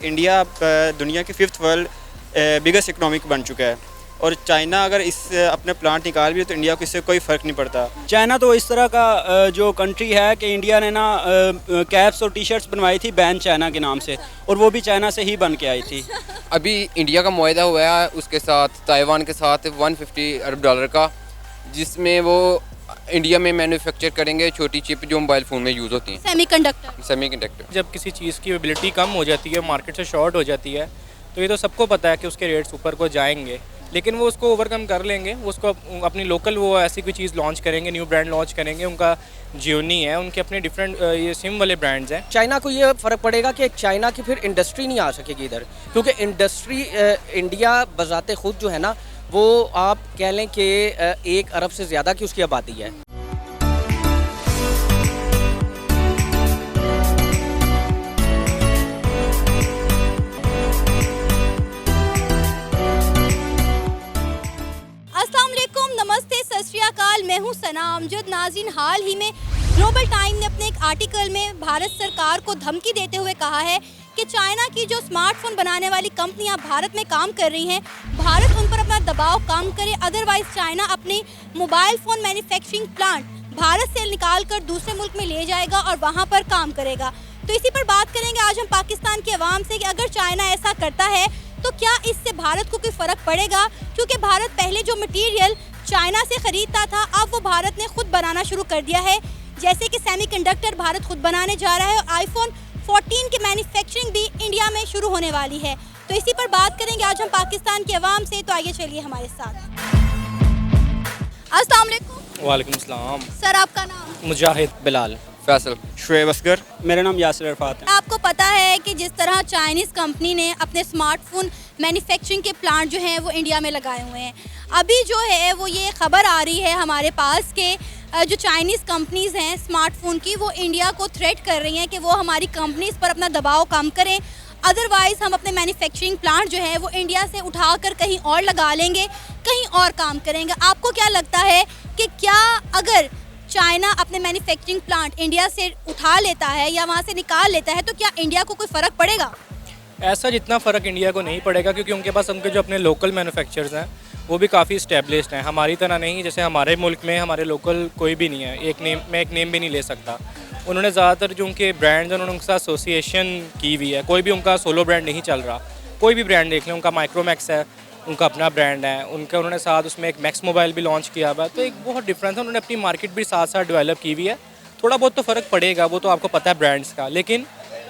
India दुनिया की fifth world biggest economic बन चुका है और चाइना अगर इस अपने प्लांट निकाल भी तो इंडिया को इससे कोई फ़र्क नहीं पड़ता। चाइना तो इस तरह का जो कंट्री है कि इंडिया ने ना कैप्स और टी शर्ट्स बनवाई थी बैन चाइना के नाम से, और वो भी चाइना से ही बन के आई थी। अभी इंडिया का मुआहदा हुआ है उसके साथ ताइवान के साथ 150 अरब डॉलर का, जिसमें वो इंडिया में मैन्युफैक्चर करेंगे छोटी चिप जो मोबाइल फ़ोन में यूज़ होती हैं, सेमीकंडक्टर। जब किसी चीज़ की एबिलिटी कम हो जाती है, मार्केट से शॉर्ट हो जाती है, तो ये तो सबको पता है कि उसके रेट्स ऊपर को जाएंगे, लेकिन वो उसको ओवरकम कर लेंगे। वो उसको अपनी लोकल वो ऐसी कोई चीज़ लॉन्च करेंगे, न्यू ब्रांड लॉन्च करेंगे। उनका जियोनी है, उनके अपने डिफरेंट ये सिम वाले ब्रांड्स हैं। चाइना को ये फ़र्क पड़ेगा कि चाइना की फिर इंडस्ट्री नहीं आ सकेगी इधर, क्योंकि इंडस्ट्री इंडिया बजाते खुद जो है ना, वो आप कह लें कि 1 अरब से ज़्यादा की उसकी आबादी है। नमस्ते, सत श्री अकाल। मैं हूं सना अमजद। नाज़रीन, हाल ही में ग्लोबल टाइम ने अपने एक आर्टिकल में भारत सरकार को धमकी देते हुए कहा है कि चाइना की जो स्मार्टफोन बनाने वाली कंपनियां भारत में काम कर रही हैं, भारत उन पर अपना दबाव कम करे, अदरवाइज चाइना अपने mobile phone manufacturing plant Bharat से निकाल कर दूसरे मुल्क में ले जाएगा और वहाँ पर काम करेगा। तो इसी पर बात करेंगे आज हम पाकिस्तान के अवाम से कि अगर चाइना ऐसा करता है तो क्या इससे भारत को कोई फ़र्क पड़ेगा, क्योंकि भारत पहले जो मटीरियल चाइना से ख़रीदता था अब वो भारत ने खुद बनाना शुरू कर दिया है। जैसे कि सेमीकंडक्टर भारत खुद बनाने जा रहा है और आईफोन 14 की मैन्युफैक्चरिंग भी इंडिया में शुरू होने वाली है। तो इसी पर बात करेंगे आज हम पाकिस्तान के अवाम से। तो आइए चलिए हमारे साथ। अस्सलाम वालेकुम। वालेकुम अस्सलाम। सर, आपका नाम? मुजाहिद बिलाल, फैसल, शुएब असगर। मेरा नाम यासिर अरफात है। आपको पता है कि जिस तरह चाइनीज़ कंपनी ने अपने स्मार्टफोन मैन्युफैक्चरिंग के प्लांट जो हैं वो इंडिया में लगाए हुए हैं, अभी जो है वो ये ख़बर आ रही है हमारे पास कि जो चाइनीज़ कंपनीज़ हैं स्मार्टफोन की, वो इंडिया को थ्रेट कर रही हैं कि वो हमारी कंपनीज़ पर अपना दबाव कम करें, अदरवाइज़ हम अपने मैन्युफैक्चरिंग प्लांट जो है वो इंडिया से उठाकर कहीं और लगा लेंगे, कहीं और काम करेंगे। आपको क्या लगता है कि क्या अगर चाइना अपने मैन्युफैक्चरिंग प्लांट इंडिया से उठा लेता है या वहाँ से निकाल लेता है तो क्या इंडिया को कोई फ़र्क पड़ेगा? ऐसा जितना फ़र्क इंडिया को नहीं पड़ेगा, क्योंकि उनके पास उनके जो अपने लोकल मैन्युफैक्चरर्स हैं वो भी काफ़ी इस्टेब्लिश्ड हैं। हमारी तरह नहीं, जैसे हमारे मुल्क में हमारे लोकल कोई भी नहीं है। मैं एक नेम भी नहीं ले सकता। उन्होंने ज़्यादातर जो उनके ब्रांड्स हैं उन्होंने उनके साथ एसोसिएशन की हुई है। कोई भी उनका सोलो ब्रांड नहीं चल रहा। कोई भी ब्रांड देख लें, उनका माइक्रोमैक्स है, उनका अपना ब्रांड है, उनका उन्होंने साथ उसमें एक मैक्स मोबाइल भी लॉन्च किया हुआ है। तो एक बहुत डिफरेंस है। उन्होंने अपनी मार्केट भी साथ साथ डेवलप की हुई है। थोड़ा बहुत तो फ़र्क पड़ेगा, वो तो आपको पता है ब्रांड्स का, लेकिन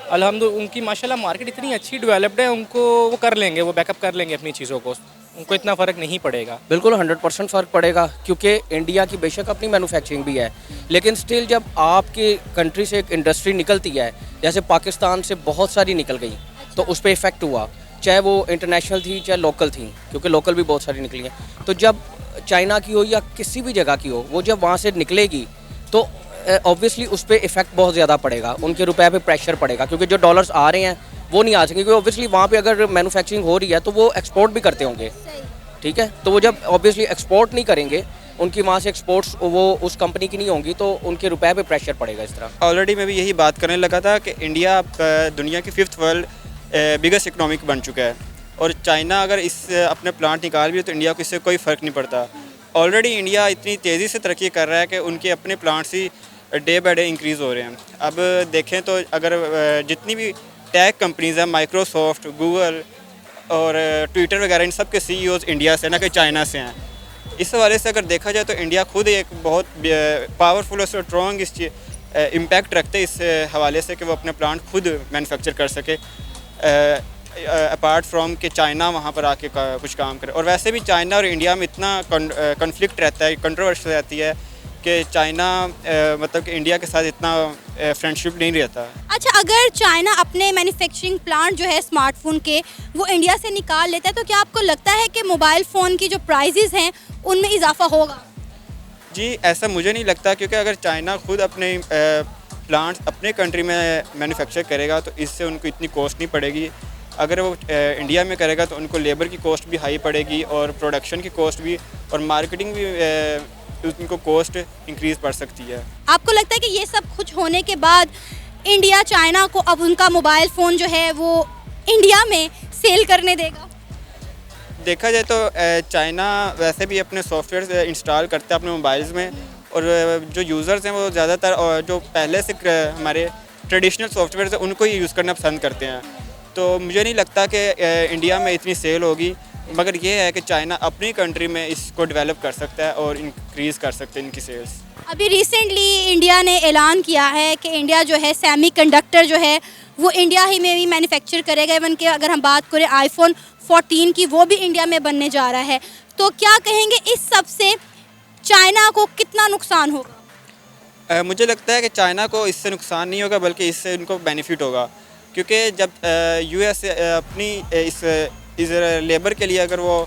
अल्हम्दुलिल्लाह उनकी माशाल्लाह मार्केट इतनी अच्छी डेवलप्ड है, उनको वो कर लेंगे, वो बैकअप कर लेंगे अपनी चीज़ों को, उनको इतना फ़र्क नहीं पड़ेगा। बिल्कुल 100% फ़र्क पड़ेगा, क्योंकि इंडिया की बेशक अपनी मैन्युफैक्चरिंग भी है, लेकिन स्टिल जब आपकी कंट्री से एक इंडस्ट्री निकलती है, जैसे पाकिस्तान से बहुत सारी निकल गई, तो उस पर इफ़ेक्ट हुआ, चाहे वो इंटरनेशनल थी चाहे लोकल थी, क्योंकि लोकल भी बहुत सारी निकली हैं। तो जब चाइना की हो या किसी भी जगह की हो, वो जब वहाँ से निकलेगी तो ऑब्वियसली उस पर इफ़ेक्ट बहुत ज़्यादा पड़ेगा, उनके रुपए पे प्रेशर पड़ेगा, क्योंकि जो डॉलर्स आ रहे हैं वो नहीं आ सकेंगे, क्योंकि ऑब्वियसली वहाँ पे अगर मैन्युफैक्चरिंग हो रही है तो वो एक्सपोर्ट भी करते होंगे, ठीक है। तो वो जब ऑब्वियसली एक्सपोर्ट नहीं करेंगे, उनकी वहाँ से एक्सपोर्ट्स वो उस कंपनी की नहीं होंगी, तो उनके रुपए पे प्रेशर पड़ेगा इस तरह। ऑलरेडी मैं भी यही बात करने लगा था कि इंडिया दुनिया की फिफ्थ वर्ल्ड बिगेस्ट इकोनॉमिक बन चुका है और चाइना अगर इस अपने प्लांट निकाल भी तो इंडिया को इससे कोई फ़र्क नहीं पड़ता। ऑलरेडी इंडिया इतनी तेज़ी से तरक्की कर रहा है कि उनके अपने plants he day by day increase हो रहे हैं। अब देखें तो अगर जितनी भी टेक कंपनीज़ हैं, माइक्रोसॉफ्ट, गूगल और ट्विटर वगैरह, इन सब के CEOs इंडिया से ना कि चाइना से हैं। इस हवाले से अगर देखा जाए तो इंडिया खुद एक बहुत पावरफुल और स्ट्रॉन्ग इम्पैक्ट रखते इस हवाले से कि वो अपने प्लांट खुद मैन्युफैक्चर कर सके, अपार्ट फ्रॉम कि चाइना वहाँ पर आके कुछ काम करे। और वैसे भी चाइना और इंडिया में इतना कॉन्फ्लिक्ट रहता है, कंट्रोवर्सी रहती है कि चाइना मतलब कि इंडिया के साथ इतना फ्रेंडशिप नहीं रहता। अच्छा, अगर चाइना अपने मैन्युफैक्चरिंग प्लांट जो है स्मार्टफोन के वो इंडिया से निकाल लेता है तो क्या आपको लगता है कि मोबाइल फ़ोन की जो प्राइजेज़ हैं उनमें इजाफा होगा? जी, ऐसा मुझे नहीं लगता, क्योंकि अगर चाइना खुद अपने प्लांट्स अपने कंट्री में मैन्युफैक्चर करेगा तो इससे उनको इतनी कॉस्ट नहीं पड़ेगी। अगर वो इंडिया में करेगा तो उनको लेबर की कॉस्ट भी हाई पड़ेगी और प्रोडक्शन की कॉस्ट भी और मार्केटिंग भी उनको कॉस्ट इंक्रीज़ पड़ सकती है। आपको लगता है कि ये सब कुछ होने के बाद इंडिया चाइना को अब उनका मोबाइल फ़ोन जो है वो इंडिया में सेल करने देगा? देखा जाए तो चाइना वैसे भी अपने सॉफ्टवेयर इंस्टॉल करता है अपने मोबाइल्स में, और जो यूज़र्स हैं वो ज़्यादातर जो पहले से हमारे ट्रेडिशनल सॉफ्टवेयर हैं उनको ही यूज़ करना पसंद करते हैं। तो मुझे नहीं लगता कि इंडिया में इतनी सेल होगी, मगर ये है कि चाइना अपनी कंट्री में इसको डेवलप कर सकता है और इंक्रीज़ कर सकते हैं इनकी सेल्स। अभी रिसेंटली इंडिया ने ऐलान किया है कि इंडिया जो है सेमीकंडक्टर जो है वो इंडिया ही में भी मैन्युफैक्चर करेगा। इवन कि अगर हम बात करें आईफोन 14 की, वो भी इंडिया में बनने जा रहा है। तो क्या कहेंगे इस सब से चाइना को कितना नुकसान होगा? मुझे लगता है कि चाइना को इससे नुकसान नहीं होगा, बल्कि इससे उनको बेनिफिट होगा, क्योंकि जब यूएस अपनी इस लेबर के लिए अगर वो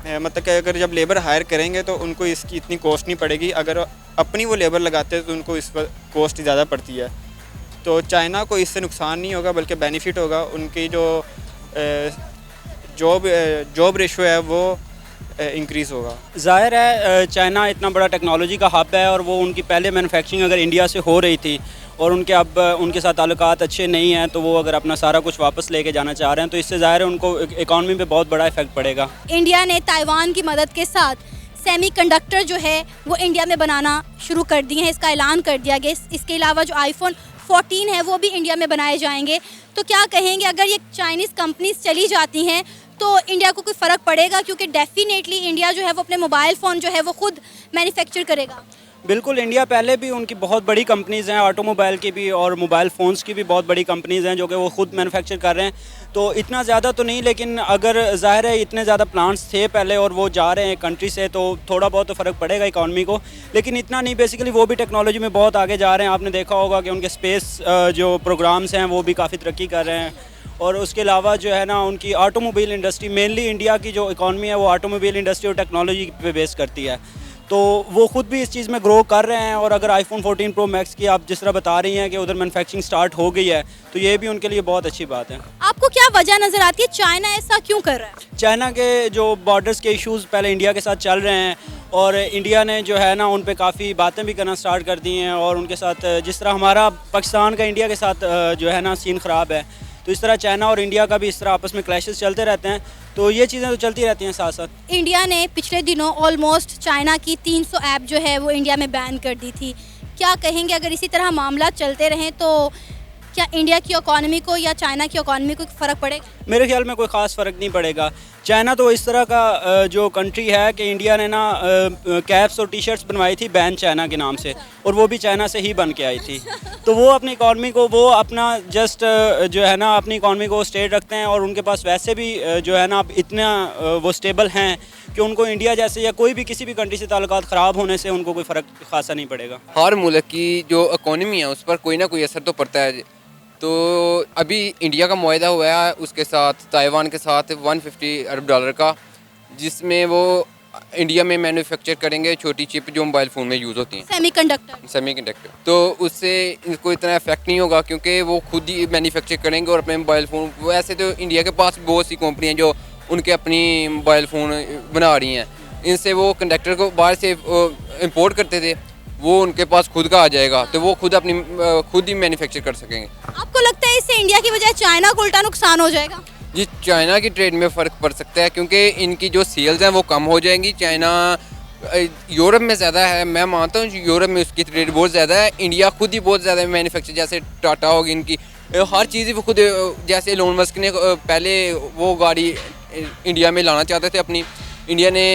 मतलब कि अगर जब लेबर हायर करेंगे तो उनको इसकी इतनी कॉस्ट नहीं पड़ेगी। अगर अपनी वो लेबर लगाते हैं तो उनको इस पर कॉस्ट ज़्यादा पड़ती है। तो चाइना को इससे नुकसान नहीं होगा, बल्कि बेनिफिट होगा। उनकी जो जॉब रेशो है वो इंक्रीज़ होगा। ज़ाहिर है चाइना इतना बड़ा टेक्नोलॉजी का हब है, और वो उनकी पहले मैन्युफैक्चरिंग अगर इंडिया से हो रही थी और उनके अब उनके साथ ताल्लुकात अच्छे नहीं हैं, तो वो अगर अपना सारा कुछ वापस लेके जाना चाह रहे हैं तो इससे ज़ाहिर है उनको इकॉनमी पे बहुत बड़ा इफेक्ट पड़ेगा। इंडिया ने ताइवान की मदद के साथ सेमीकंडक्टर जो है वो इंडिया में बनाना शुरू कर दिए हैं, इसका ऐलान कर दिया गया। इसके अलावा जो आईफोन 14 है वो भी इंडिया में बनाए जाएंगे। तो क्या कहेंगे अगर ये चाइनीज़ कंपनीज चली जाती हैं तो इंडिया को कोई फ़र्क पड़ेगा? क्योंकि डेफिनेटली इंडिया जो है वो अपने मोबाइल फ़ोन जो है वो खुद मैन्युफैक्चर करेगा। बिल्कुल, इंडिया पहले भी उनकी बहुत बड़ी कंपनीज़ हैं, ऑटोमोबाइल की भी और मोबाइल फ़ोन्स की भी बहुत बड़ी कंपनीज़ हैं जो कि वो ख़ुद मैन्युफैक्चर कर रहे हैं। तो इतना ज़्यादा तो नहीं, लेकिन अगर ज़ाहिर है इतने ज़्यादा प्लांट्स थे पहले और वो जा रहे हैं कंट्री से, तो थोड़ा बहुत तो फ़र्क पड़ेगा इकॉनमी को, लेकिन इतना नहीं। बेसिकली वो भी टेक्नोलॉजी में बहुत आगे जा रहे हैं। आपने देखा होगा कि उनके स्पेस जो प्रोग्राम्स हैं वो भी काफ़ी तरक्की कर रहे हैं। और उसके अलावा जो है ना उनकी ऑटोमोबाइल इंडस्ट्री, मेनली इंडिया की जो इकॉनमी है वो ऑटोमोबाइल इंडस्ट्री और टेक्नोलॉजी पे बेस करती है, तो वो ख़ुद भी इस चीज़ में ग्रो कर रहे हैं। और अगर आईफोन 14 प्रो मैक्स की आप जिस तरह बता रही हैं कि उधर मैन्युफैक्चरिंग स्टार्ट हो गई है, तो ये भी उनके लिए बहुत अच्छी बात है। आपको क्या वजह नज़र आती है चाइना ऐसा क्यों कर रहा है? चाइना के जो बॉर्डर्स के इश्यूज़ पहले इंडिया के साथ चल रहे हैं, और इंडिया ने जो है ना उन पे काफ़ी बातें भी करना स्टार्ट कर दी हैं, और उनके साथ जिस तरह हमारा पाकिस्तान का इंडिया के साथ जो है ना सीन ख़राब है, तो इस तरह चाइना और इंडिया का भी इस तरह आपस में क्लैशेस चलते रहते हैं। तो ये चीज़ें तो चलती रहती हैं साथ साथ। इंडिया ने पिछले दिनों ऑलमोस्ट चाइना की 300 ऐप जो है वो इंडिया में बैन कर दी थी। क्या कहेंगे अगर इसी तरह मामला चलते रहें तो क्या इंडिया की इकॉनमी को या चाइना की इकॉनमी को फ़र्क पड़ेगा? मेरे ख्याल में कोई ख़ास फ़र्क नहीं पड़ेगा। चाइना तो इस तरह का जो कंट्री है कि इंडिया ने ना कैप्स और टी शर्ट्स बनवाई थी बैन चाइना के नाम से, और वो भी चाइना से ही बन के आई थी। तो वो अपनी इकॉनमी को वो अपना जस्ट जो है ना अपनी इकॉनमी को स्टेट रखते हैं, और उनके पास वैसे भी जो है ना इतना वो स्टेबल हैं कि उनको इंडिया जैसे या कोई भी किसी भी कंट्री से ताल्लुकात ख़राब होने से उनको कोई फ़र्क खासा नहीं पड़ेगा। हर मुल्क की जो इकोनॉमी है उस पर कोई ना कोई असर तो पड़ता है। तो अभी इंडिया का मुआहदा हुआ है उसके साथ ताइवान के साथ 150 अरब डॉलर का, जिसमें वो इंडिया में मैन्युफैक्चर करेंगे छोटी चिप जो मोबाइल फ़ोन में यूज़ होती हैं, सेमीकंडक्टर। तो उससे इनको इतना इफेक्ट नहीं होगा क्योंकि वो खुद ही मैन्युफैक्चर करेंगे और अपने मोबाइल फ़ोन, वैसे तो इंडिया के पास बहुत सी कंपनियाँ जो उनके अपनी मोबाइल फ़ोन बना रही हैं, इनसे वो कंडक्टर को बाहर से इंपोर्ट करते थे, वो उनके पास खुद का आ जाएगा तो वो खुद ही मैन्युफैक्चर कर सकेंगे। आपको लगता है इससे इंडिया की बजाय चाइना को उल्टा नुकसान हो जाएगा? जी, चाइना की ट्रेड में फ़र्क पड़ सकता है क्योंकि इनकी जो सेल्स हैं वो कम हो जाएंगी। चाइना यूरोप में ज़्यादा है, मैं मानता हूँ यूरोप में उसकी ट्रेड बहुत ज़्यादा है। इंडिया खुद ही बहुत ज़्यादा मैन्युफैक्चर, जैसे टाटा होगी, इनकी हर चीज़ वो खुद, जैसे एलोन मस्क ने पहले वो गाड़ी इंडिया में लाना चाहते थे अपनी, इंडिया ने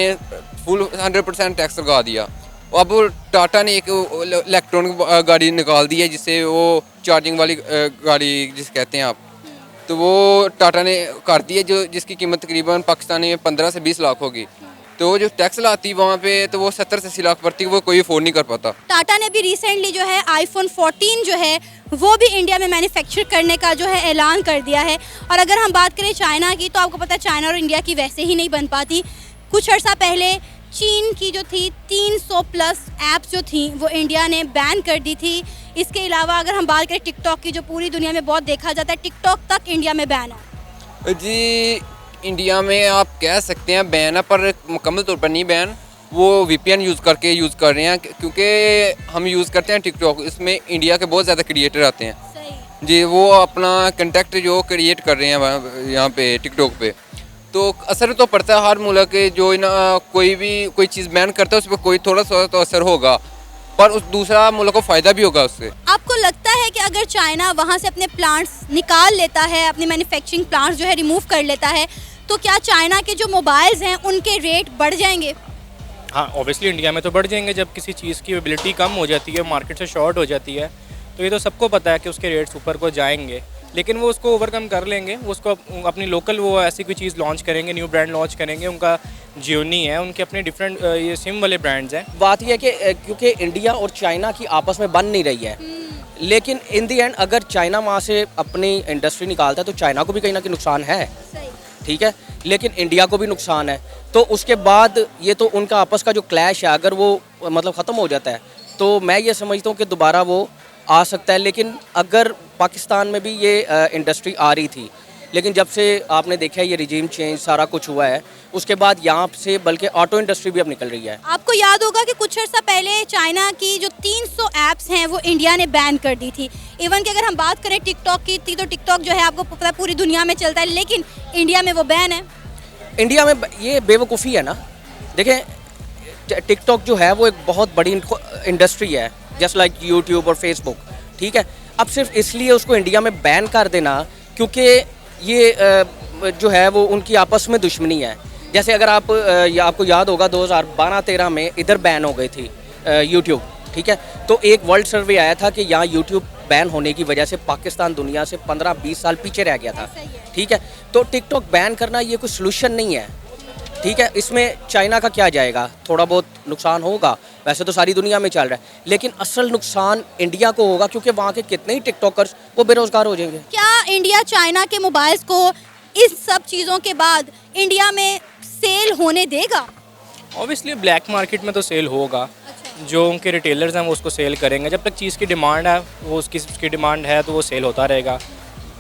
फुल 100% टैक्स लगा दिया। अब टाटा ने एक इलेक्ट्रॉनिक गाड़ी निकाल दी है जिससे वो चार्जिंग वाली गाड़ी जिस कहते हैं आप, तो वो टाटा ने कर दी है जो जिसकी कीमत तकरीबन पाकिस्तान में 15 से 20 लाख होगी। तो जो टैक्स लाती वहाँ पे तो वो 70 से 80 लाख पड़ती, वो कोई अफोर्ड नहीं कर पाता। टाटा ने भी रिसेंटली जो है आईफोन 14 जो है वो भी इंडिया में मैन्युफैक्चर करने का जो है ऐलान कर दिया है। और अगर हम बात करें चाइना की, तो आपको पता है चाइना और इंडिया की वैसे ही नहीं बन पाती। कुछ अर्सा पहले चीन की जो थी 300 प्लस ऐप्स जो थी वो इंडिया ने बैन कर दी थी। इसके अलावा अगर हम बात करें टिकटॉक की, जो पूरी दुनिया में बहुत देखा जाता है, टिकटॉक तक इंडिया में बैन है। जी, इंडिया में आप कह सकते हैं बैन है, पर मुकम्मल तौर पर नहीं बैन। वो VPN यूज़ कर रहे हैं क्योंकि हम यूज़ करते हैं टिकटॉक, इसमें इंडिया के बहुत ज़्यादा क्रिएटर आते हैं। जी, वो अपना कंटेंट जो क्रिएट कर रहे हैं यहाँ पे टिकटॉक पे, तो असर तो पड़ता है हर मुल्क के जो कोई चीज़ बैन करता है उस पर कोई थोड़ा सा तो असर होगा, पर उस दूसरा मुल्क को फ़ायदा भी होगा उससे। आपको लगता है कि अगर चाइना वहाँ से अपने प्लांट्स निकाल लेता है, अपने मैन्युफैक्चरिंग प्लांट्स जो है रिमूव कर लेता है, तो क्या चाइना के जो मोबाइल्स हैं उनके रेट बढ़ जाएंगे? हाँ, ऑब्वियसली इंडिया में तो बढ़ जाएंगे। जब किसी चीज़ की एबिलिटी कम हो जाती है, मार्केट से शॉर्ट हो जाती है, तो ये तो सबको पता है कि उसके रेट्स ऊपर को जाएंगे, लेकिन वो उसको ओवरकम कर लेंगे। वो उसको अपनी लोकल वो ऐसी कोई चीज़ लॉन्च करेंगे, न्यू ब्रांड लॉन्च करेंगे। उनका जियोनी है, उनके अपने डिफरेंट ये सिम वाले ब्रांड्स हैं। बात यह है कि क्योंकि इंडिया और चाइना की आपस में बन नहीं रही है, लेकिन इन दी एंड अगर चाइना वहाँ से अपनी इंडस्ट्री निकालता है तो चाइना को भी कहीं ना कहीं नुकसान है, ठीक है, लेकिन इंडिया को भी नुकसान है। तो उसके बाद ये तो उनका आपस का जो क्लैश है, अगर वो मतलब ख़त्म हो जाता है तो मैं ये समझता हूँ कि दोबारा वो आ सकता है। लेकिन अगर पाकिस्तान में भी ये इंडस्ट्री आ रही थी, लेकिन जब से आपने देखा है ये रिजीम चेंज सारा कुछ हुआ है, उसके बाद यहाँ से बल्कि ऑटो इंडस्ट्री भी अब निकल रही है। आपको याद होगा कि कुछ अर्सा पहले चाइना की जो 300 ऐप्स हैं वो इंडिया ने बैन कर दी थी। इवन कि अगर हम बात करें टिकटॉक की थी, तो टिकटॉक जो है आपको पता है पूरी दुनिया में चलता है, लेकिन इंडिया में वो बैन है। इंडिया में ये बेवकूफ़ी है ना। देखें, टिकटॉक जो है वो एक बहुत बड़ी इंडस्ट्री है, जस्ट लाइक यूट्यूब और फेसबुक, ठीक है। अब सिर्फ इसलिए उसको इंडिया में बैन कर देना क्योंकि ये जो है वो उनकी आपस में दुश्मनी है। जैसे अगर आपको याद होगा 2012-13 में इधर बैन हो गई थी यूट्यूब, ठीक है, तो एक वर्ल्ड सर्वे आया था कि यहाँ यूट्यूब बैन होने की वजह से पाकिस्तान दुनिया से 15-20 साल पीछे रह गया था, ठीक है। तो टिकटॉक बैन करना ये कोई सलूशन नहीं है, ठीक है। इसमें चाइना का क्या जाएगा, थोड़ा बहुत नुकसान होगा, वैसे तो सारी दुनिया में चल रहा है, लेकिन असल नुकसान इंडिया को होगा क्योंकि वहाँ के कितने ही टिकटॉकर्स वो बेरोजगार हो जाएंगे। क्या इंडिया चाइना के मोबाइल्स को इस सब चीज़ों के बाद इंडिया में सेल होने देगा? ऑब्वियसली ब्लैक मार्केट में तो सेल होगा। जो उनके रिटेलर्स हैं वो उसको सेल करेंगे। जब तक चीज़ की डिमांड है, वो उसकी डिमांड है तो वो सेल होता रहेगा।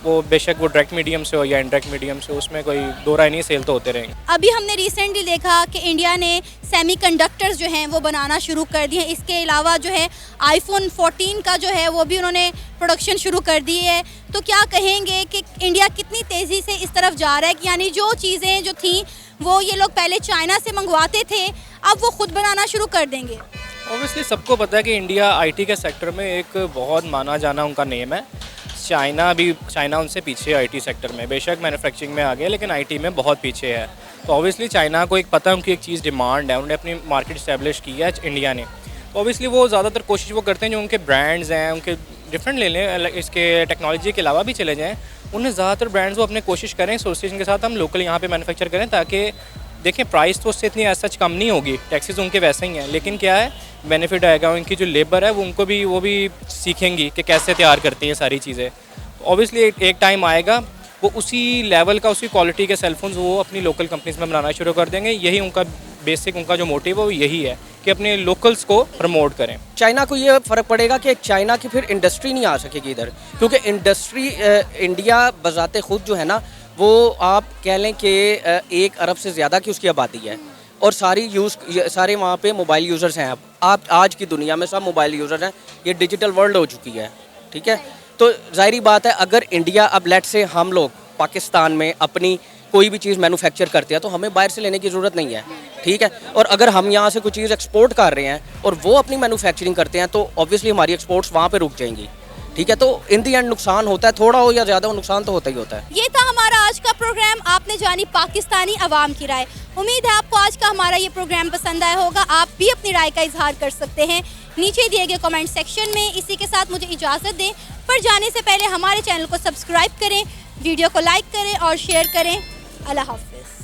वो बेशक वो डायरेक्ट मीडियम से हो या इनडायरेक्ट मीडियम से, उसमें कोई दो राय नहीं, सेल तो होते रहेंगे। अभी हमने रिसेंटली देखा कि इंडिया ने सेमीकंडक्टर्स जो हैं वो बनाना शुरू कर दिए हैं। इसके अलावा जो है आईफोन 14 का जो है वो भी उन्होंने प्रोडक्शन शुरू कर दी है। तो क्या कहेंगे कि इंडिया कितनी तेज़ी से इस तरफ जा रहा है कि यानी जो चीज़ें जो थी वो ये लोग पहले चाइना से मंगवाते थे, अब वो खुद बनाना शुरू कर देंगे? ऑब्वियसली सबको पता है कि इंडिया आईटी के सेक्टर में एक बहुत माना जाना उनका नेम है। चाइना उनसे पीछे है आईटी सेक्टर में। बेशक मैन्युफैक्चरिंग में आ गया, लेकिन आईटी में बहुत पीछे है। तो ऑब्वियसली चाइना को एक पता है उनकी एक चीज़ डिमांड है, उन्होंने अपनी मार्केट इस्टेब्लिश की है इंडिया ने। तो ऑब्वियसली वो ज़्यादातर कोशिश वो करते हैं जो उनके ब्रांड्स हैं, उनके डिफरेंट ले लें, इसके टेक्नोलॉजी के अलावा भी चले जाएँ, उन्हें ज़्यादातर ब्रांड्स वो अपने कोशिश करें एसोसिएशन के साथ हम लोकल यहाँ पे मैन्युफैक्चर करें, ताकि देखें प्राइस तो उससे इतनी एज सच कम नहीं होगी, टैक्सेस उनके वैसे ही हैं, लेकिन क्या है बेनिफिट आएगा, उनकी जो लेबर है वो उनको भी वो भी सीखेंगी कि कैसे तैयार करती हैं सारी चीज़ें। ऑब्वियसली एक टाइम आएगा वो उसी लेवल का, उसी क्वालिटी के सेलफोन्स वो अपनी लोकल कंपनीज में बनाना शुरू कर देंगे। यही उनका बेसिक उनका जो मोटिव है वो यही है कि अपने लोकल्स को प्रमोट करें। चाइना को ये फ़र्क पड़ेगा कि चाइना की फिर इंडस्ट्री नहीं आ सकेगी इधर, क्योंकि इंडस्ट्री इंडिया बजाते खुद जो है ना वो आप कह लें कि 1 अरब से ज़्यादा की उसकी आबादी है और सारे वहाँ पे मोबाइल यूज़र्स हैं। अब आप आज की दुनिया में सब मोबाइल यूज़र्स हैं, ये डिजिटल वर्ल्ड हो चुकी है, ठीक है। तो ज़ाहिरी बात है अगर इंडिया अब लेट से हम लोग पाकिस्तान में अपनी कोई भी चीज़ मैन्युफैक्चर करते हैं तो हमें बाहर से लेने की ज़रूरत नहीं है, ठीक है। और अगर हम यहाँ से कोई चीज़ एक्सपोर्ट कर रहे हैं और वो अपनी मैन्युफैक्चरिंग करते हैं तो ऑब्वियसली हमारी एक्सपोर्ट्स वहाँ पे रुक जाएंगी, ठीक है। तो इन दी एंड नुकसान होता है, थोड़ा हो या ज़्यादा, नुकसान तो होता ही होता है। ये था हमारा आज का प्रोग्राम। आपने जानी पाकिस्तानी अवाम की राय। उम्मीद है आपको आज का हमारा ये प्रोग्राम पसंद आया होगा। आप भी अपनी राय का इजहार कर सकते हैं नीचे दिए गए कमेंट सेक्शन में। इसी के साथ मुझे इजाज़त दें, पर जाने से पहले हमारे चैनल को सब्सक्राइब करें, वीडियो को लाइक करें और शेयर करें। अल्लाह हाफ़िज़।